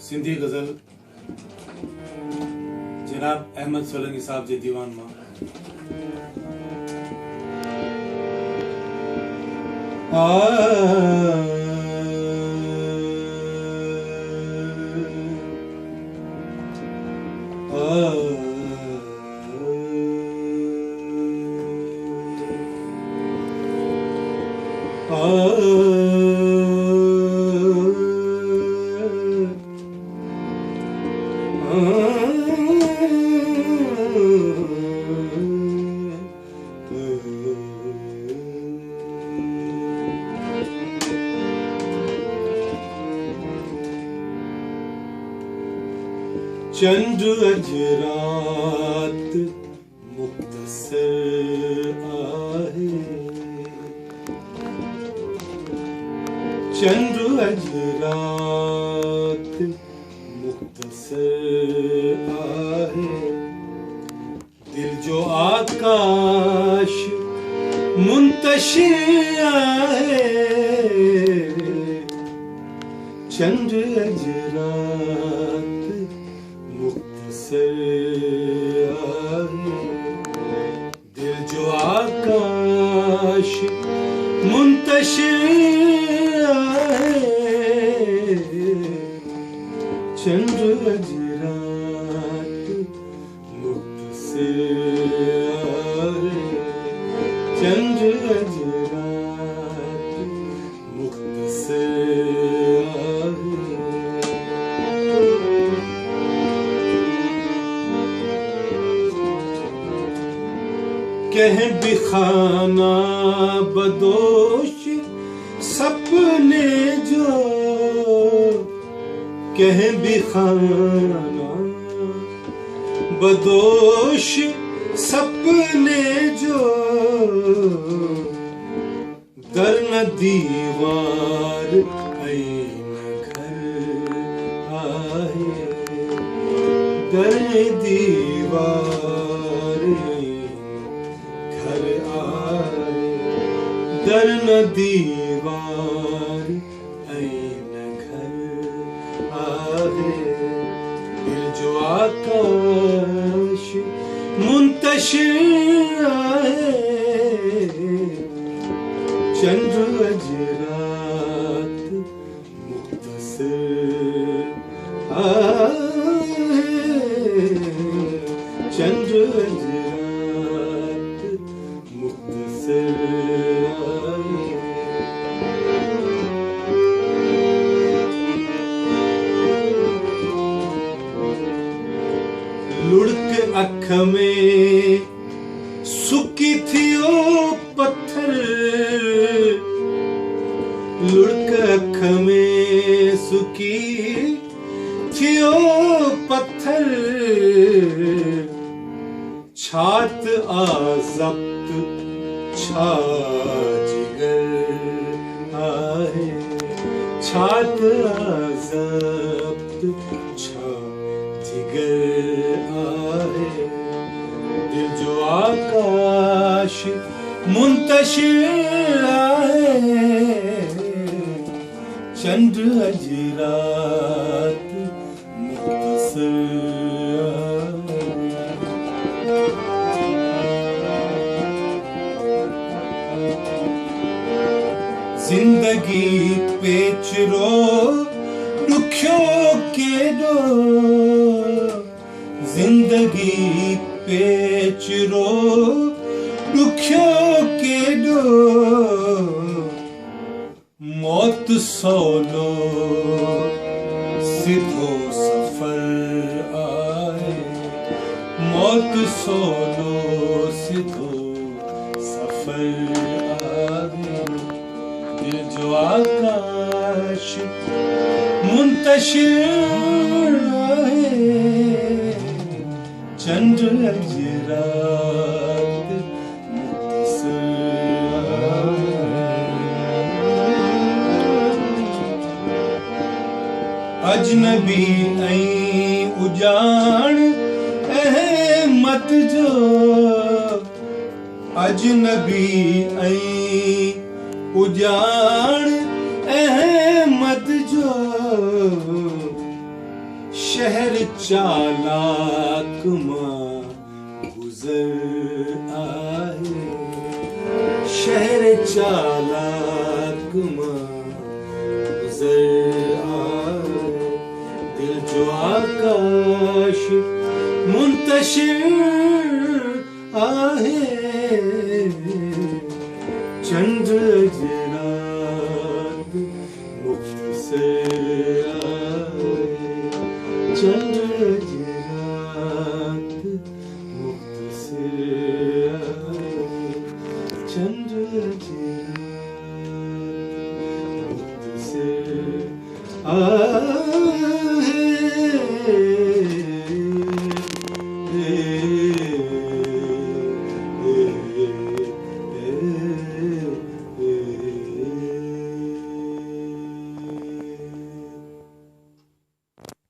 सिंधी गज़ल जनाब अहमद सोलंकी साहब जे दीवान मां। चंद्र अजरात मुख्तसर आहे, चंद्र अजरात मुख्तसर आहे, दिल जो आकाश मुंतशिर आहे, चंद्र अजरात दिल जो आकाश मुंतशिर आहे, चंद्र अजरात मुख्तसर आहे, चंद्र अजरात मुख्तसर कह भी खाना बदोश सपने जो, कह भी खाना बदोश सपने जो, दर न दीवार ऐन घर आए, दर दीवार दर न दीवार ऐन घर आहे, दिल जो आकाश मुंतशिर आहे, चंद्र अजरात मुख्तसर आहे, चंद्र अजरात मुख्तसर लुढ़क अख में सुकी थी ओ पत्थर, लुढ़क अख में सुकी थी ओ पत्थर, छात आज़ब्त छा जिगर आहे, छात आज़ब्त छा जिगर आहे, दिल जो आकाश मुंतशिर आहे, चंद्र अजरात मुख्तसर जिंदगी पेचरो दुखियो केॾो, जिंदगी पेचरो दुखियो केॾो, मौत सवलो सिधो सफ़र आहे, मौत सवलो सिधो सफ़र आहे, दिल जो आकाश मुंतशिर आहे, चंद्र अजरात मुख्तसर अजनबी ऐं उजान अहमद जो, अजनबी ऐं उजान अहमद जो, चालाक मां गुजर आहे शहर चालाक मां गुजर आहे दिल जो आकाश मुंतशिर आहे चंद्र जरात मुख्तसर आहे चंद्र जरात मुख्तसर आहे चंद्र जरात मुख्तसर आहे